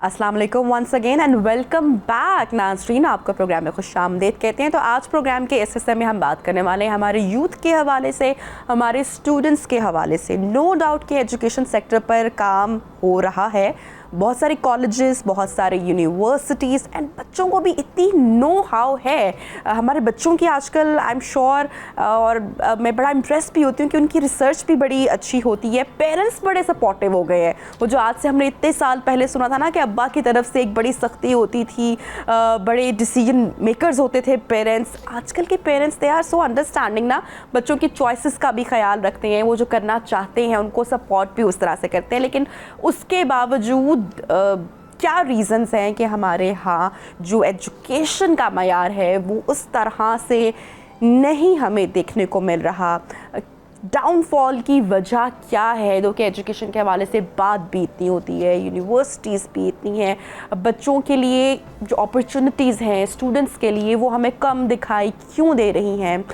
अस्सलाम वालेकुम once again and welcome back नाज़रीन, आपका प्रोग्राम में खुश आमदीद कहते हैं। तो आज प्रोग्राम के इस हिस्से में हम बात करने वाले हैं हमारे यूथ के हवाले से, हमारे स्टूडेंट्स के हवाले से। नो डाउट कि एजुकेशन सेक्टर पर काम हो रहा है, बहुत सारे कॉलेजेस, बहुत सारे यूनिवर्सिटीज़ एंड बच्चों को भी इतनी नो हाउ है हमारे बच्चों की आजकल, आई एम श्योर। और मैं बड़ा इम्प्रेस भी होती हूँ कि उनकी रिसर्च भी बड़ी अच्छी होती है। पेरेंट्स बड़े सपोर्टिव हो गए हैं। वो जो आज से हमने इतने साल पहले सुना था ना कि अब्बा की तरफ से एक बड़ी सख्ती होती थी, बड़े डिसीजन मेकर्स होते थे पेरेंट्स, आजकल के parents they are so understanding ना, बच्चों की चॉइसेस का भी ख्याल रखते हैं, वो जो करना चाहते हैं उनको सपोर्ट भी उस तरह से करते हैं। लेकिन उसके बावजूद क्या रीज़न्स हैं कि हमारे यहाँ जो एजुकेशन का मयार है वो उस तरह से नहीं हमें देखने को मिल रहा। डाउनफॉल की वजह क्या है? दो कि एजुकेशन के हवाले से बात भी इतनी होती है, यूनिवर्सिटीज़ भी इतनी हैं, बच्चों के लिए जो अपॉर्चुनिटीज़ हैं स्टूडेंट्स के लिए वो हमें कम दिखाई क्यों दे रही हैं?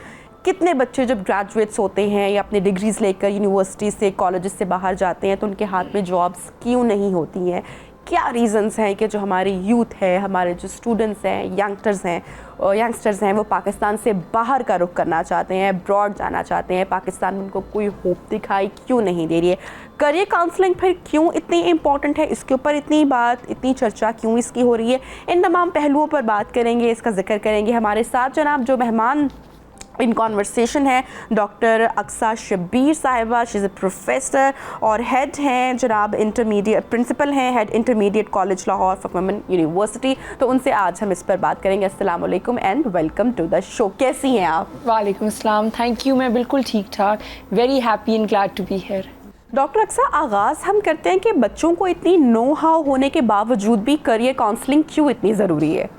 कितने बच्चे जब ग्रेजुएट्स होते हैं या अपनी डिग्रीज़ लेकर यूनिवर्सिटी से, कॉलेज से बाहर जाते हैं तो उनके हाथ में जॉब्स क्यों नहीं होती हैं? क्या रीज़न्स हैं कि जो हमारी यूथ है, हमारे जो स्टूडेंट्स हैं, यंगस्टर्स हैं वो पाकिस्तान से बाहर का रुख करना चाहते हैं, अब्रॉड जाना चाहते हैं, पाकिस्तान में उनको कोई होप दिखाई क्यों नहीं दे रही है? करियर काउंसलिंग फिर क्यों इतनी इम्पॉर्टेंट है? इसके ऊपर इतनी बात, इतनी चर्चा क्यों इसकी हो रही है? इन तमाम पहलुओं पर बात करेंगे, इसका जिक्र करेंगे। हमारे साथ जनाब जो मेहमान इन कॉन्वर्सेशन है डॉक्टर अक्सा शब्बीर साहिबा, शी इज़ अ प्रोफेसर और हेड हैं जनाब इंटरमीडिएट, प्रिंसिपल हैं head intermediate college Lahore for women university. तो उनसे आज हम इस पर बात करेंगे। अस्सलाम वालेकुम and welcome to the show. कैसी हैं आप? वालेकुम अस्सलाम, थैंक यू, मैं बिल्कुल ठीक ठाक, very happy and glad to be here. Doctor Aqsa, आगाज़ हम करते हैं कि बच्चों को इतनी नो हाउ होने के बावजूद भी करियर काउंसलिंग क्यों इतनी ज़रूरी है?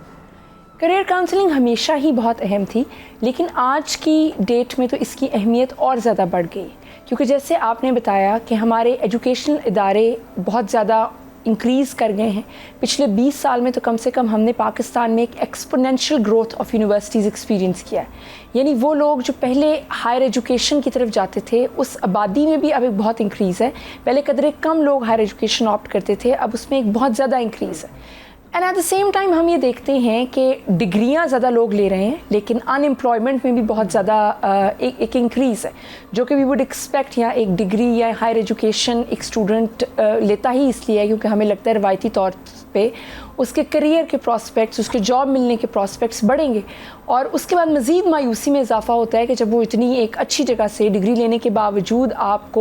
करियर काउंसलिंग हमेशा ही बहुत अहम थी, लेकिन आज की डेट में तो इसकी अहमियत और ज़्यादा बढ़ गई, क्योंकि जैसे आपने बताया कि हमारे एजुकेशनल इदारे बहुत ज़्यादा इंक्रीज़ कर गए हैं। पिछले 20 साल में तो कम से कम हमने पाकिस्तान में एक exponential growth of universities experience किया है। यानी वो लोग जो पहले हायर एजुकेशन की तरफ जाते थे उस आबादी में भी अब एक बहुत इंक्रीज़ है। पहले कदरे कम लोग हायर एजुकेशन ऑप्ट करते थे, अब उसमें एक बहुत ज़्यादा इंक्रीज़ है। And at the same time हम ये देखते हैं कि डिग्रियां ज़्यादा लोग ले रहे हैं, लेकिन अनएम्प्लॉयमेंट में भी बहुत ज़्यादा एक इंक्रीज़ है, जो कि वी वुड एक्सपेक्ट। या एक डिग्री या हायर एजुकेशन एक स्टूडेंट लेता ही इसलिए है क्योंकि हमें लगता है रवायती तौर पे उसके करियर के प्रॉस्पेक्ट्स, उसके जॉब मिलने के प्रॉस्पेक्ट्स बढ़ेंगे। और उसके बाद मज़ीद मायूसी में इजाफा होता है कि जब वो इतनी एक अच्छी जगह से डिग्री लेने के बावजूद आप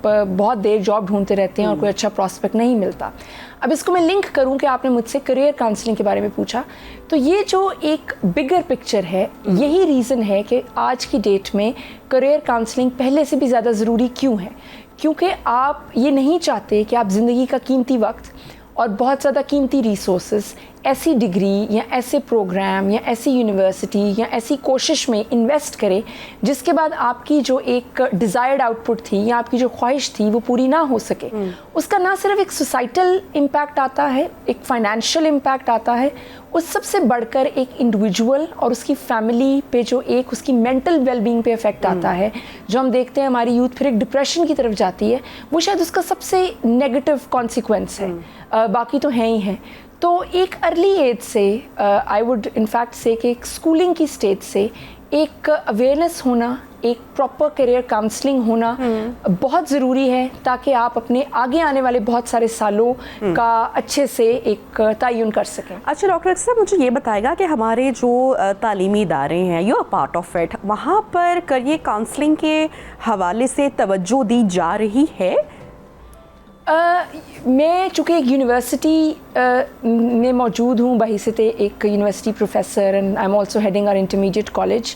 बहुत देर जॉब ढूंढते रहते हैं और कोई अच्छा प्रॉस्पेक्ट नहीं मिलता। अब इसको मैं लिंक करूं कि आपने मुझसे करियर काउंसलिंग के बारे में पूछा, तो ये जो एक बिगर पिक्चर है, यही रीज़न है कि आज की डेट में करियर काउंसलिंग पहले से भी ज़्यादा ज़रूरी क्यों है। क्योंकि आप ये नहीं चाहते कि आप ज़िंदगी का कीमती वक्त और बहुत ज़्यादा कीमती रिसोर्सेज ऐसी डिग्री या ऐसे प्रोग्राम या ऐसी यूनिवर्सिटी या ऐसी कोशिश में इन्वेस्ट करें जिसके बाद आपकी जो एक डिज़ायर्ड आउटपुट थी या आपकी जो ख्वाहिश थी वो पूरी ना हो सके। उसका ना सिर्फ एक सोसाइटल इम्पैक्ट आता है, एक फाइनेंशियल इम्पैक्ट आता है, उस सबसे बढ़कर एक इंडिविजुअल और उसकी फैमिली पे जो एक उसकी मेंटल वेलबींग पे इफेक्ट आता है। जो हम देखते हैं हमारी यूथ फिर एक डिप्रेशन की तरफ जाती है, वो शायद उसका सबसे नेगेटिव कॉन्सिक्वेंस है। बाकी तो हैं ही हैं। तो एक अर्ली एज से आई वुड इनफैक्ट से कि एक स्कूलिंग की स्टेज से एक अवेयरनेस होना, एक प्रॉपर करियर काउंसलिंग होना बहुत ज़रूरी है, ताकि आप अपने आगे आने वाले बहुत सारे सालों का अच्छे से एक तयन कर सकें। अच्छा डॉक्टर साहब, मुझे ये बताएगा कि हमारे जो तालीमी इदारे हैं, you are part of it, वहाँ पर करियर काउंसलिंग के हवाले से तवज्जो दी जा रही है? मैं चूँकि एक यूनिवर्सिटी में मौजूद हूँ, बहैसियत एक university professor, and I am also heading our intermediate college.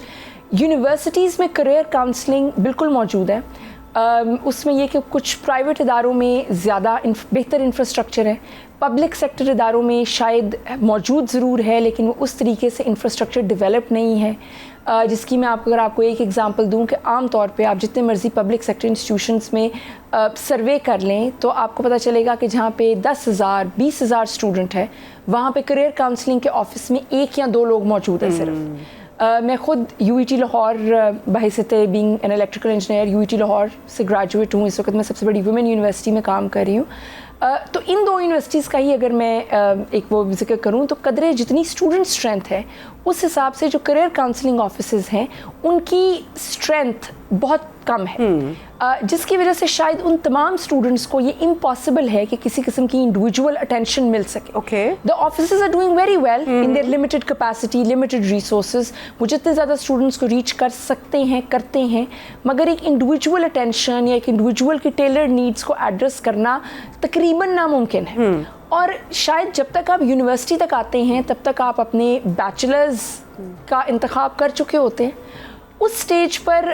Universities में करियर काउंसलिंग बिल्कुल मौजूद है। उसमें यह कि कुछ प्राइवेट इदारों में ज़्यादा बेहतर इंफ्रास्ट्रक्चर है, पब्लिक सेक्टर इदारों में शायद मौजूद ज़रूर है लेकिन वो उस तरीके से इंफ्रास्ट्रक्चर डेवलप नहीं है। जिसकी मैं अगर आपको एक एग्जांपल दूं कि आम तौर पे आप जितने मर्ज़ी पब्लिक सेक्टर इंस्टीट्यूशंस में सर्वे कर लें तो आपको पता चलेगा कि जहाँ पे 10,000 20,000 स्टूडेंट है, वहाँ पे करियर काउंसलिंग के ऑफिस में 1 या 2 लोग मौजूद हैं सिर्फ। मैं ख़ुद UET लाहौर बहैसियत being an electrical engineer UET Lahore से ग्रेजुएट हूँ। इस वक्त मैं सबसे बड़ी वुमेन यूनिवर्सिटी में काम कर रही हूँ। تو ان دو یونیورسٹیز کا ہی اگر میں ایک وہ ذکر کروں تو قدرے جتنی اسٹوڈنٹ اسٹرینتھ ہے اس حساب سے جو کریئر کاؤنسلنگ آفیسز ہیں ان کی اسٹرینتھ بہت کم ہے, جس کی وجہ سے شاید ان تمام اسٹوڈنٹس کو یہ امپاسبل ہے کہ کسی قسم کی انڈیویجول اٹینشن مل سکے. The offices are doing very well in their limited capacity, limited resources, وہ جتنے زیادہ اسٹوڈنٹس کو ریچ کر سکتے ہیں کرتے ہیں, مگر ایک انڈیویجول اٹینشن یا ایک انڈیویجول کی ٹیلرڈ نیڈس کو ایڈریس کرنا تقریباً ناممکن ہے. اور شاید جب تک آپ یونیورسٹی تک آتے ہیں تب تک آپ اپنے بیچلرز کا انتخاب کر چکے ہوتے ہیں. اس سٹیج پر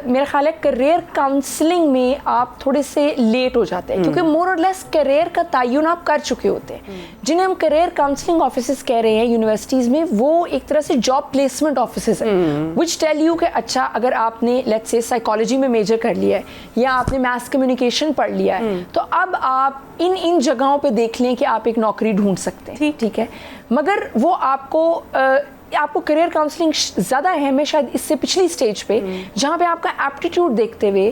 میرا خیال ہے کریئر کاؤنسلنگ میں آپ تھوڑے سے لیٹ ہو جاتے ہیں, کیونکہ مور اور لیس کریئر کا تعین آپ کر چکے ہوتے ہیں. جنہیں ہم کریئر کاؤنسلنگ آفیسز کہہ رہے ہیں یونیورسٹیز میں, وہ ایک طرح سے جاب پلیسمنٹ آفیسز ہیں وچ ٹیل یو کہ اچھا اگر آپ نے لیٹس سے سائیکالوجی میں میجر کر لیا ہے یا آپ نے میس کمیونیکیشن پڑھ لیا ہے تو اب آپ ان جگہوں پہ دیکھ لیں کہ آپ ایک نوکری ڈھونڈ سکتے ہیں. ٹھیک ہے, مگر وہ آپ کو کریئر کاؤنسلنگ زیادہ اہم ہے شاید اس سے پچھلی سٹیج پہ, جہاں پہ آپ کا ایپٹیٹیوڈ دیکھتے ہوئے,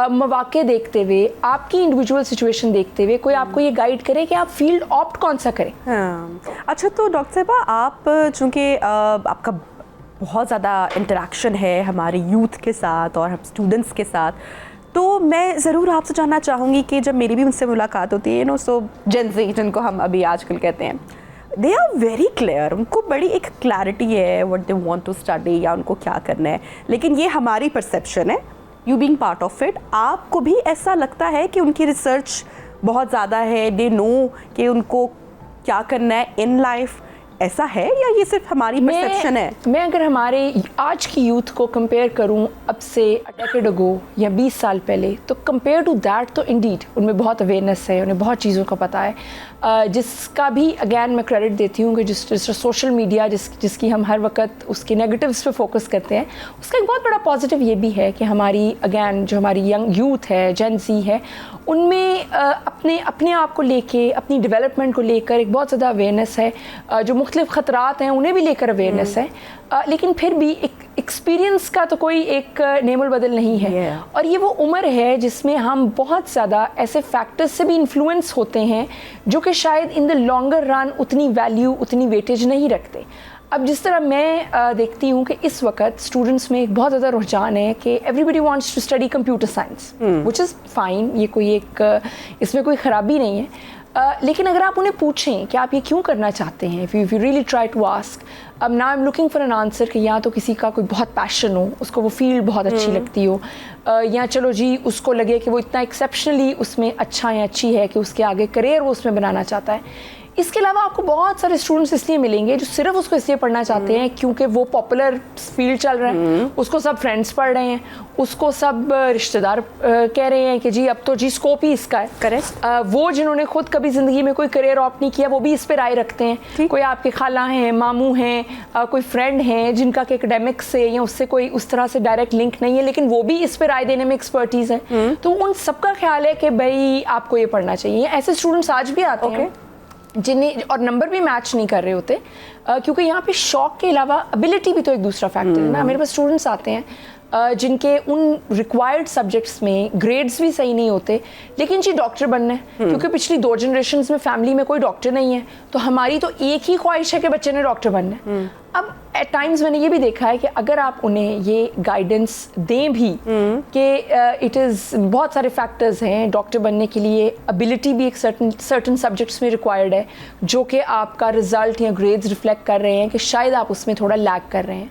مواقع دیکھتے ہوئے, آپ کی انڈیویجول سچویشن دیکھتے ہوئے کوئی آپ کو یہ گائیڈ کرے کہ آپ فیلڈ آپٹ کون سا کریں. اچھا, تو ڈاکٹر صاحبہ آپ چونکہ آپ کا بہت زیادہ انٹریکشن ہے ہمارے یوتھ کے ساتھ اور ہم اسٹوڈنٹس کے ساتھ, تو میں ضرور آپ سے جاننا چاہوں گی کہ جب میری بھی ان سے ملاقات ہوتی ہے سو جن زی جن کو ہم ابھی آج کل کہتے ہیں, دے آر ویری کلیئر, ان کو بڑی ایک کلیئرٹی ہے what they want to study یا ان کو کیا کرنا ہے. لیکن یہ ہماری پرسیپشن ہے, you being part of it, آپ کو بھی ایسا لگتا ہے کہ ان کی ریسرچ بہت زیادہ ہے, دے نو کہ ان کو کیا کرنا ہے ان لائف, ایسا ہے یا یہ صرف ہماری پرسیپشن ہے؟ میں اگر ہمارے آج کی یوتھ کو کمپیئر کروں اب سے ڈیکیڈ اگو یا 20 سال پہلے, تو کمپیئر ٹو دیٹ تو انڈیڈ ان میں بہت اویئرنیس ہے, انہیں بہت چیزوں کا پتہ ہے, جس کا بھی اگین میں کریڈٹ دیتی ہوں کہ جس طرح سوشل میڈیا جس کی ہم ہر وقت اس کے نیگیٹیوز پہ فوکس کرتے ہیں, اس کا ایک بہت بڑا پازیٹیو یہ بھی ہے کہ ہماری اگین جو ہماری ینگ یوتھ ہے, جین زی ہے, ان میں اپنے آپ کو لے کے, اپنی ڈیولپمنٹ کو لے کر ایک بہت زیادہ اویئرنیس ہے, جو مختلف خطرات ہیں انہیں بھی لے کر اویئرنیس ہے, لیکن پھر بھی ایکسپیرینس کا تو کوئی ایک نیم البدل نہیں ہے. اور یہ وہ عمر ہے جس میں ہم بہت زیادہ ایسے فیکٹرز سے بھی انفلوئنس ہوتے ہیں جو کہ شاید ان دا لانگر رن اتنی ویلیو, اتنی ویٹیج نہیں رکھتے. اب جس طرح میں دیکھتی ہوں کہ اس وقت اسٹوڈنٹس میں ایک بہت زیادہ رجحان ہے کہ everybody wants to study computer science, which is fine, یہ کوئی ایک اس میں کوئی خرابی نہیں ہے. لیکن اگر آپ انہیں پوچھیں کہ آپ یہ کیوں کرنا چاہتے ہیں, if you really try to ask, اب now I'm looking for an answer کہ یا تو کسی کا کوئی بہت پیشن ہو, اس کو وہ فیلڈ بہت اچھی لگتی ہو, یا چلو جی اس کو لگے کہ وہ اتنا ایکسیپشنلی اس میں اچھا یا اچھی ہے کہ اس کے آگے کریئر وہ اس میں بنانا چاہتا ہے. اس کے علاوہ آپ کو بہت سارے اسٹوڈنٹس اس لیے ملیں گے جو صرف اس کو اس لیے پڑھنا چاہتے ہیں کیونکہ وہ پاپولر فیلڈ چل رہا ہے, اس کو سب فرینڈس پڑھ رہے ہیں, اس کو سب رشتہ دار کہہ رہے ہیں کہ جی اب تو جی اسکوپ ہی اس کا ہے. کریکٹ. وہ جنہوں نے خود کبھی زندگی میں کوئی کریئر آپٹ نہیں کیا وہ بھی اس پہ رائے رکھتے ہیں. کوئی آپ کے خالہ ہیں, ماموں ہیں, کوئی فرینڈ ہیں جن کا کہ اکیڈمک سے یا اس سے کوئی اس طرح سے ڈائریکٹ لنک نہیں ہے, لیکن وہ بھی اس پہ رائے دینے میں ایکسپرٹیز ہیں. تو ان سب کا خیال ہے کہ بھائی آپ کو یہ پڑھنا چاہیے. ایسے اسٹوڈنٹس آج بھی آتے ہیں جنہیں اور نمبر بھی میچ نہیں کر رہے ہوتے, کیونکہ یہاں پہ شوق کے علاوہ ابیلٹی بھی تو ایک دوسرا فیکٹر ہے نا. میرے پاس اسٹوڈنٹس آتے ہیں جن کے ان ریکوائرڈ سبجیکٹس میں گریڈز بھی صحیح نہیں ہوتے, لیکن جی ڈاکٹر بننا ہے, کیونکہ پچھلی 2 جنریشنز میں فیملی میں کوئی ڈاکٹر نہیں ہے, تو ہماری تو ایک ہی خواہش ہے کہ بچے نے ڈاکٹر بننا ہے. اب ایٹ ٹائمز میں نے یہ بھی دیکھا ہے کہ اگر آپ انہیں یہ گائیڈنس دیں بھی کہ اٹ از بہت سارے فیکٹرز ہیں ڈاکٹر بننے کے لیے, ابیلٹی بھی ایک سرٹن سبجیکٹس میں ریکوائرڈ ہے جو کہ آپ کا رزلٹ یا گریڈز ریفلیکٹ کر رہے ہیں کہ شاید آپ اس میں تھوڑا لیگ کر رہے ہیں,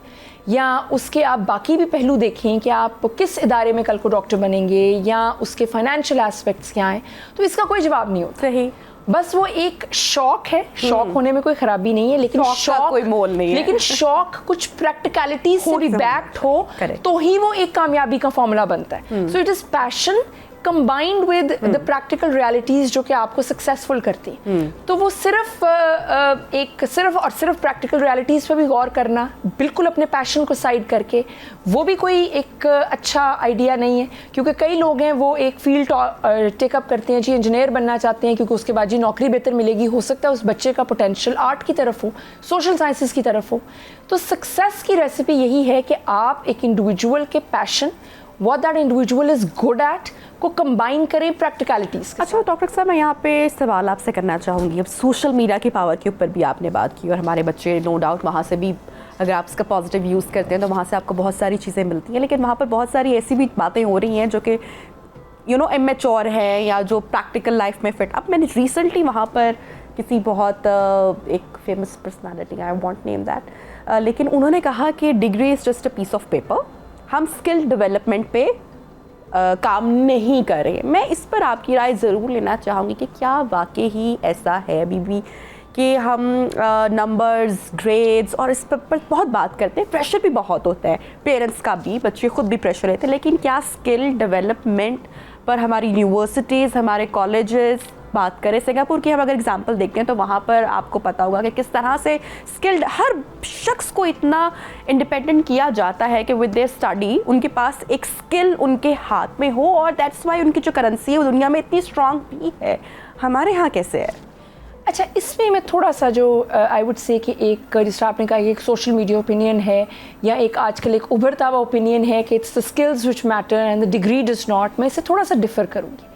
یا اس کے آپ باقی بھی پہلو دیکھیں کہ آپ کس ادارے میں کل کو ڈاکٹر بنیں گے یا اس کے فائنینشیل ایسپیکٹس کیا ہیں, تو اس کا کوئی جواب نہیں ہوتا. صحیح. بس وہ ایک شوق ہے, شوق ہونے میں کوئی خرابی نہیں ہے, لیکن شوق کوئی مول نہیں ہے, لیکن شوق کچھ پریکٹیکلٹی سے بھی بیکڈ ہو تو ہی وہ ایک کامیابی کا فارمولا بنتا ہے. So it is passion combined with the practical realities جو کہ آپ کو سکسیسفل کرتی ہیں. تو وہ صرف پریکٹیکل ریالٹیز پہ بھی غور کرنا, بالکل اپنے پیشن کو سائڈ کر کے, وہ بھی کوئی ایک اچھا آئیڈیا نہیں ہے. کیونکہ کئی لوگ ہیں وہ ایک فیلڈ ٹیک اپ کرتے ہیں, جی انجینئر بننا چاہتے ہیں کیونکہ اس کے بعد جی نوکری بہتر ملے گی, ہو سکتا ہے اس بچے کا پوٹینشیل آرٹ کی طرف ہو, سوشل سائنسز کی طرف ہو. تو سکسیس کی ریسیپی یہی ہے کہ آپ ایک انڈیویجول کے پیشن, what that individual is good at, को कंबाइन करें प्रैक्टिकलिटीज़। अच्छा डॉक्टर साहब, मैं यहाँ पे सवाल आपसे करना चाहूँगी, अब सोशल मीडिया की पावर के ऊपर भी आपने बात की और हमारे बच्चे नो डाउट वहाँ से भी अगर आप इसका पॉजिटिव यूज़ करते हैं तो वहाँ से आपको बहुत सारी चीज़ें मिलती हैं, लेकिन वहाँ पर बहुत सारी ऐसी भी बातें हो रही हैं जो कि इमेच्योर है या जो प्रैक्टिकल लाइफ में फिट। अब मैंने रिसेंटली वहाँ पर किसी बहुत एक famous personality, I won't name that, लेकिन उन्होंने कहा कि degree is just a piece of paper, हम स्किल डेवलपमेंट पे काम नहीं कर रहे। मैं इस पर आपकी राय ज़रूर लेना चाहूँगी कि क्या वाकई ही ऐसा है अभी भी कि हम नंबर्स, ग्रेड्स और इस पर बहुत बात करते हैं, प्रेशर भी बहुत होता है, पेरेंट्स का भी, बच्चे खुद भी प्रेशर लेते हैं, लेकिन क्या स्किल डेवलपमेंट पर हमारी यूनिवर्सिटीज़, हमारे कॉलेजेस, बात करें सिंगापुर की हम अगर एग्जांपल देखते हैं तो वहाँ पर आपको पता होगा कि किस तरह से स्किल्ड हर शख्स को इतना इंडिपेंडेंट किया जाता है कि विद देयर स्टडी उनके पास एक स्किल उनके हाथ में हो, और दैट्स वाई उनकी जो करेंसी है वो दुनिया में इतनी स्ट्रांग भी है। हमारे यहाँ कैसे है? अच्छा, इसमें मैं थोड़ा सा जो आई वुड से कि एक जिस तरह आपने कहा एक सोशल मीडिया ओपिनियन है या एक आजकल एक उभरता हुआ ओपिनियन है कि it's the skills which matter and the degree does not, मैं इसे थोड़ा सा डिफ़र करूँगी।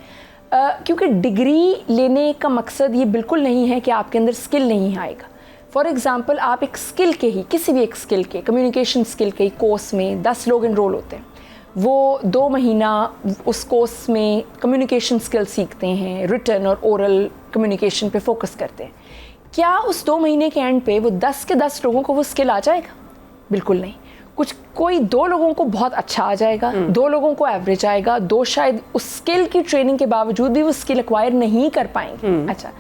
क्योंकि डिग्री लेने का मकसद ये बिल्कुल नहीं है कि आपके अंदर स्किल नहीं आएगा। फॉर एग्ज़ाम्पल, आप एक स्किल के ही, किसी भी एक स्किल के, कम्युनिकेशन स्किल के कोर्स में 10 लोग इनरोल होते हैं, वो 2 महीना उस कोर्स में कम्युनिकेशन स्किल सीखते हैं, रिटन और ओरल कम्युनिकेशन पे फोकस करते हैं। क्या उस 2 महीने के एंड पे वो 10 के 10 लोगों को वो स्किल आ जाएगा? बिल्कुल नहीं। कोई 2 लोगों को बहुत अच्छा आ जाएगा, 2 लोगों को एवरेज आएगा, 2 शायद उस स्किल की ट्रेनिंग के बावजूद भी वो स्किल एक्वायर नहीं कर पाएंगे। अच्छा,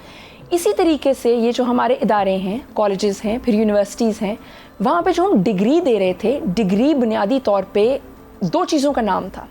इसी तरीके से ये जो हमारे इदारे हैं, कॉलेजेस हैं, फिर यूनिवर्सिटीज़ हैं, वहाँ पे जो हम डिग्री दे रहे थे, डिग्री बुनियादी तौर पे 2 चीज़ों का नाम था,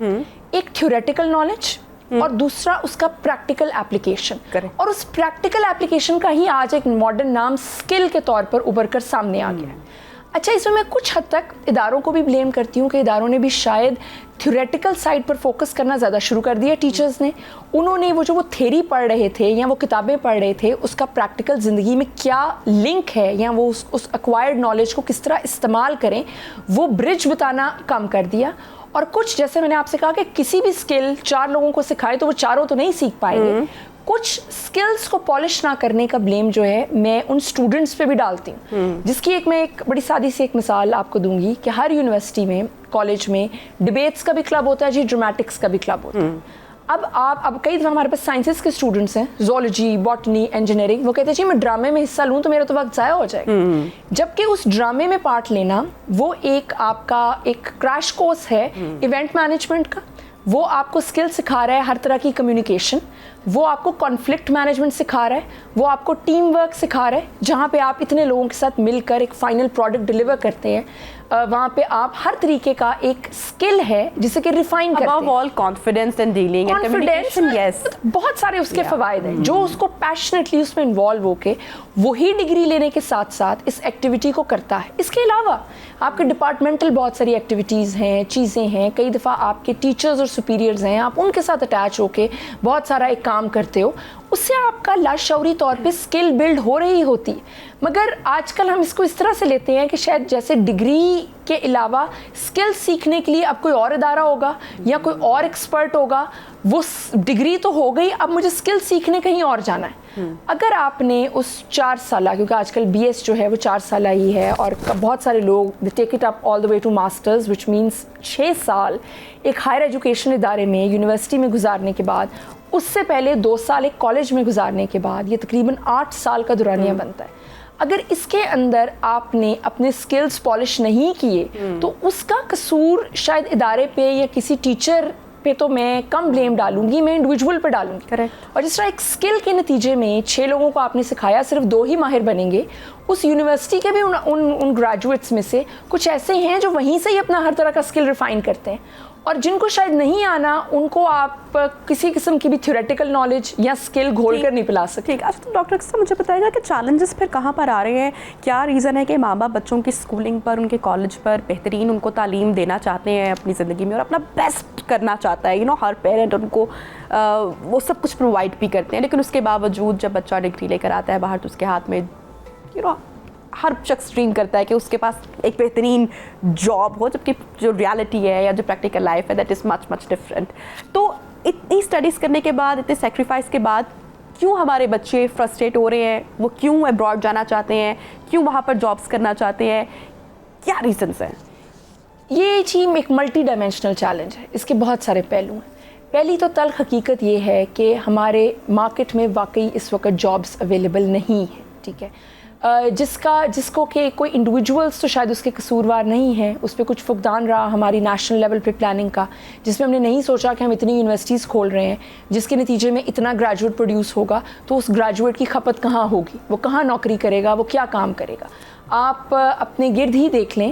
एक थ्योरेटिकल नॉलेज और दूसरा उसका प्रैक्टिकल एप्लीकेशन। और उस प्रैक्टिकल एप्लीकेशन का ही आज एक मॉडर्न नाम स्किल के तौर पर उभर कर सामने आ गया है। अच्छा, इसमें मैं कुछ हद तक इदारों को भी ब्लेम करती हूँ कि इदारों ने भी शायद थ्योरेटिकल साइड पर फोकस करना ज़्यादा शुरू कर दिया। टीचर्स ने, उन्होंने वो थ्योरी पढ़ रहे थे या वो किताबें पढ़ रहे थे, उसका प्रैक्टिकल ज़िंदगी में क्या लिंक है या वो उस एक्वायर्ड नॉलेज को किस तरह इस्तेमाल करें, वो ब्रिज बताना कम कर दिया। और कुछ, जैसे मैंने आपसे कहा कि किसी भी स्किल 4 लोगों को सिखाए तो वो चारों तो नहीं सीख पाएंगे। कुछ स्किल्स को पॉलिश ना करने का ब्लेम जो है मैं उन स्टूडेंट्स पे भी डालती हूँ, जिसकी मैं एक बड़ी सादी सी एक मिसाल आपको दूंगी कि हर यूनिवर्सिटी में, कॉलेज में डिबेट्स का भी क्लब होता है जी, ड्रामेटिक्स का भी क्लब होता है। अब कई दफ़ा हमारे पास साइंसेस के स्टूडेंट्स हैं, ज़ूलॉजी, बॉटनी, इंजीनियरिंग, वो कहते हैं जी मैं ड्रामे में हिस्सा लूँ तो मेरा तो वक्त ज़ाया हो जाएगा। जबकि उस ड्रामे में पार्ट लेना वो एक आपका एक क्रैश कोर्स है इवेंट मैनेजमेंट का। वो आपको स्किल सिखा रहा है हर तरह की कम्युनिकेशन, वो आपको कॉन्फ्लिक्ट मैनेजमेंट सिखा रहा है, वो आपको टीम वर्क सिखा रहा है, जहाँ पे आप इतने लोगों के साथ मिलकर एक फाइनल प्रोडक्ट डिलीवर करते हैं। वहाँ पे आप हर तरीके का एक स्किल है जिसे कि रिफाइन करते हैं। Above all, confidence and dealing and communication, yes. बहुत सारे उसके फ़वाइद हैं जो उसको पैशनेटली उसमें इन्वॉल्व होके वही डिग्री लेने के साथ साथ इस एक्टिविटी को करता है। इसके अलावा आपके डिपार्टमेंटल बहुत सारी एक्टिविटीज़ हैं, चीज़ें हैं, कई दफ़ा आपके टीचर्स और सुपीरियर्स हैं, आप उनके साथ अटैच होके बहुत सारा एक काम करते हो, उससे आपका लाशऊरी तौर पे स्किल बिल्ड हो रही होती। मगर आजकल हम इसको इस तरह से लेते हैं कि शायद जैसे डिग्री के अलावा स्किल सीखने के लिए अब कोई और इदारा होगा या कोई और एक्सपर्ट होगा, वो डिग्री तो हो गई, अब मुझे स्किल सीखने कहीं और जाना है। अगर आपने उस 4 साल, क्योंकि आजकल BS जो है वो 4 साल ही है और बहुत सारे लोग take it up all the way to masters, which means 6 साल एक हायर एजुकेशन इदारे में, यूनिवर्सिटी में गुजारने के बाद, उससे पहले 2 साल एक कॉलेज में गुजारने के बाद, ये तकरीबन 8 साल का दुरानिया बनता है। अगर इसके अंदर आपने अपने स्किल्स पॉलिश नहीं किए तो उसका कसूर शायद इदारे पे या किसी टीचर पे तो मैं कम ब्लेम डालूंगी, मैं इंडिविजुअल पे डालूंगी। करेक्ट। और जिस तरह एक स्किल के नतीजे में 6 लोगों को आपने सिखाया, सिर्फ 2 ही माहिर बनेंगे, उस यूनिवर्सिटी के भी उन ग्रेजुएट्स में से कुछ ऐसे हैं जो वहीं से ही अपना हर तरह का स्किल रिफाइन करते हैं, और जिनको शायद नहीं आना उनको आप किसी किस्म की भी थ्योरेटिकल नॉलेज या स्किल घोल कर नहीं पिला सकते। ठीक। अच्छा, तो डॉक्टर साहब मुझे बताइएगा कि चैलेंजेस फिर कहाँ पर आ रहे हैं? क्या रीज़न है कि माँ बाप बच्चों की स्कूलिंग पर, उनके कॉलेज पर बेहतरीन उनको तालीम देना चाहते हैं अपनी ज़िंदगी में और अपना बेस्ट करना चाहता है, हर पेरेंट उनको वो सब कुछ प्रोवाइड भी करते हैं, लेकिन उसके बावजूद जब बच्चा डिग्री लेकर आता है बाहर तो उसके हाथ में हर शख्स ड्रीम करता है कि उसके पास एक बेहतरीन जॉब हो, जबकि जो रियलिटी है या जो प्रैक्टिकल लाइफ है दैट इज़ मच डिफरेंट। तो اتنی اسٹڈیز کرنے کے بعد, اتنے سیکریفائس کے بعد کیوں ہمارے بچے فرسٹریٹ ہو رہے ہیں, وہ کیوں ابراڈ جانا چاہتے ہیں, کیوں وہاں پر جابس کرنا چاہتے ہیں, کیا ریزنس ہیں؟ یہ چیز ایک ملٹی ڈائمینشنل چیلنج ہے, اس کے بہت سارے پہلو ہیں. پہلی تو تلخ حقیقت یہ ہے کہ ہمارے مارکیٹ میں واقعی اس وقت جابس اویلیبل نہیں ہیں, ٹھیک ہے. جس کو کہ کوئی انڈیویجولس تو شاید اس کے قصوروار نہیں ہیں, اس پہ کچھ فقدان رہا ہماری نیشنل لیول پہ پلاننگ کا, جس میں ہم نے نہیں سوچا کہ ہم اتنی یونیورسٹیز کھول رہے ہیں جس کے نتیجے میں اتنا گریجویٹ پروڈیوس ہوگا, تو اس گریجویٹ کی کھپت کہاں ہوگی, وہ کہاں نوکری کرے گا, وہ کیا کام کرے گا. آپ اپنے گرد ہی دیکھ لیں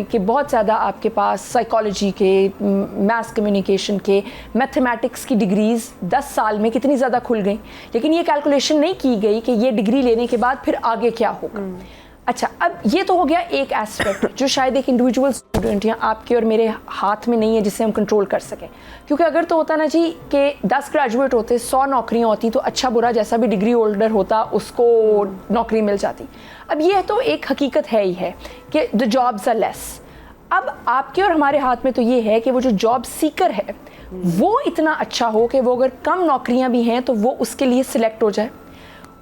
کہ بہت زیادہ آپ کے پاس سائیکالوجی کے, میس کمیونیکیشن کے, میتھمیٹکس کی ڈگریز 10 سال میں کتنی زیادہ کھل گئیں, لیکن یہ کیلکولیشن نہیں کی گئی کہ یہ ڈگری لینے کے بعد پھر آگے کیا ہوگا. اچھا, اب یہ تو ہو گیا ایک ایسپیکٹ جو شاید ایک انڈیویجول اسٹوڈنٹ یا آپ کے اور میرے ہاتھ میں نہیں ہے جسے ہم کنٹرول کر سکیں, کیونکہ اگر تو ہوتا نا جی کہ 10 گریجویٹ ہوتے 100 نوکریاں ہوتی تو اچھا برا جیسا بھی ڈگری ہولڈر ہوتا اس کو نوکری مل جاتی. اب یہ تو ایک حقیقت ہے ہی ہے کہ the jobs are less. اب آپ کے اور ہمارے ہاتھ میں تو یہ ہے کہ وہ جو جاب سیکر ہے وہ اتنا اچھا ہو کہ وہ اگر کم نوکریاں بھی ہیں تو وہ اس کے لیے سلیکٹ ہو جائے.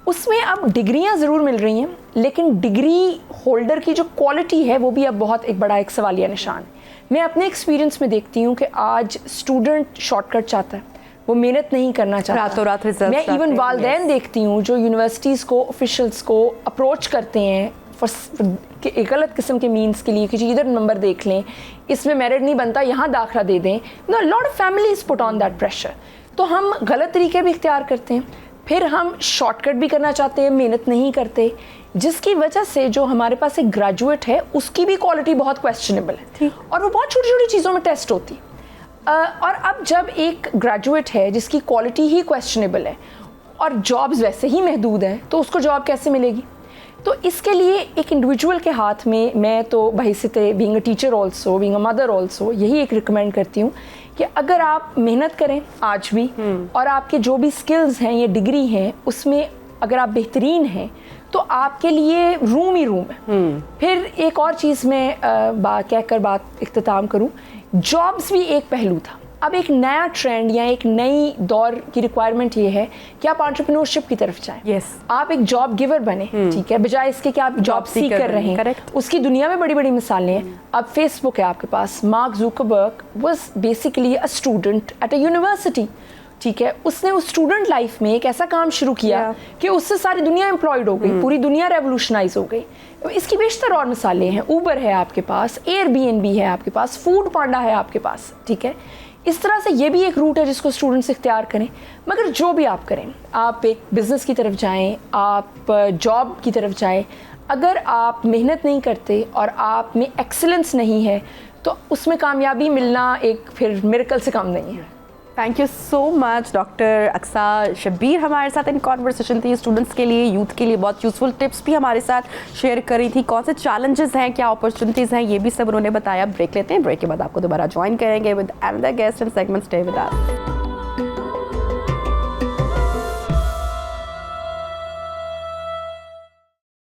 اس میں اب ڈگریاں ضرور مل رہی ہیں, لیکن ڈگری ہولڈر کی جو کوالٹی ہے وہ بھی اب بہت ایک بڑا ایک سوالیہ نشان ہے. میں اپنے ایکسپیرینس میں دیکھتی ہوں کہ آج اسٹوڈنٹ شارٹ کٹ چاہتا ہے, وہ محنت نہیں کرنا چاہتا. راتوں رات ریزلٹ. میں ایون والدین دیکھتی ہوں جو یونیورسٹیز کو, آفیشلس کو اپروچ کرتے ہیں ایک غلط قسم کے مینس کے لیے کہ ادھر نمبر دیکھ لیں, اس میں میرٹ نہیں بنتا, یہاں داخلہ دے دیں. Lot of families put on that pressure. تو ہم غلط طریقے بھی اختیار کرتے ہیں, پھر ہم شارٹ کٹ بھی کرنا چاہتے ہیں, محنت نہیں کرتے, جس کی وجہ سے جو ہمارے پاس ایک گریجویٹ ہے اس کی بھی کوالٹی بہت کویسچنیبل ہے, اور وہ بہت چھوٹی چھوٹی چیزوں میں ٹیسٹ ہوتی. اور اب جب ایک گریجویٹ ہے جس کی کوالٹی ہی کویسچنیبل ہے اور جابز ویسے ہی محدود ہیں, تو اس کو جاب کیسے ملے گی؟ تو اس کے لیے ایک انڈیویجول کے ہاتھ میں تو بحیثیت being a teacher also, being a mother also, یہی ایک ریکمینڈ کرتی ہوں کہ اگر آپ محنت کریں آج بھی, اور آپ کے جو بھی سکلز ہیں یہ ڈگری ہیں اس میں اگر آپ بہترین ہیں تو آپ کے لیے روم ہی روم ہے. پھر ایک اور چیز میں کہہ کر بات اختتام کروں, جابز بھی ایک پہلو تھا. اب ایک نیا ٹرینڈ یا ایک نئی دور کی ریکوائرمنٹ یہ ہے کہ آپ انٹرپرینورشپ کی طرف جائیں. آپ ایک جاب گیور بنیں, ٹھیک ہے, بجائے اس کے کہ آپ جاب سیک کر رہے ہیں. اس کی دنیا میں بڑی بڑی مثالیں ہیں. اب فیس بک ہے آپ کے پاس, Mark Zuckerberg was basically a student at a university, ٹھیک ہے. اس نے اس اسٹوڈنٹ لائف میں ایک ایسا کام شروع کیا کہ اس سے ساری دنیا امپلائڈ ہو گئی, پوری دنیا ریولیوشنائز ہو گئی. اس کی بیشتر اور مثالیں ہیں. اوبر ہے آپ کے پاس, ایئر بی این بی ہے آپ کے پاس, فوڈ پانڈا ہے آپ کے پاس, ٹھیک ہے. اس طرح سے یہ بھی ایک روٹ ہے جس کو اسٹوڈنٹس اختیار کریں. مگر جو بھی آپ کریں, آپ ایک بزنس کی طرف جائیں, آپ جاب کی طرف جائیں, اگر آپ محنت نہیں کرتے اور آپ میں ایکسلنس نہیں ہے تو اس میں کامیابی ملنا ایک پھر میریکل سے کم نہیں ہے. Thank you so much doctor Aqsa Shabbir ہمارے ساتھ ان کانورسیشن تھی. اسٹوڈنٹس کے لیے, یوتھ کے لیے بہت یوزفل ٹپس بھی ہمارے ساتھ شیئر کری تھی. کون سے چیلنجز ہیں, کیا اپرچونیٹیز ہیں, یہ بھی سب انہوں نے بتایا. بریک لیتے ہیں, بریک کے بعد آپ کو دوبارہ جوائن کریں گے with another guest in segment. Stay with us.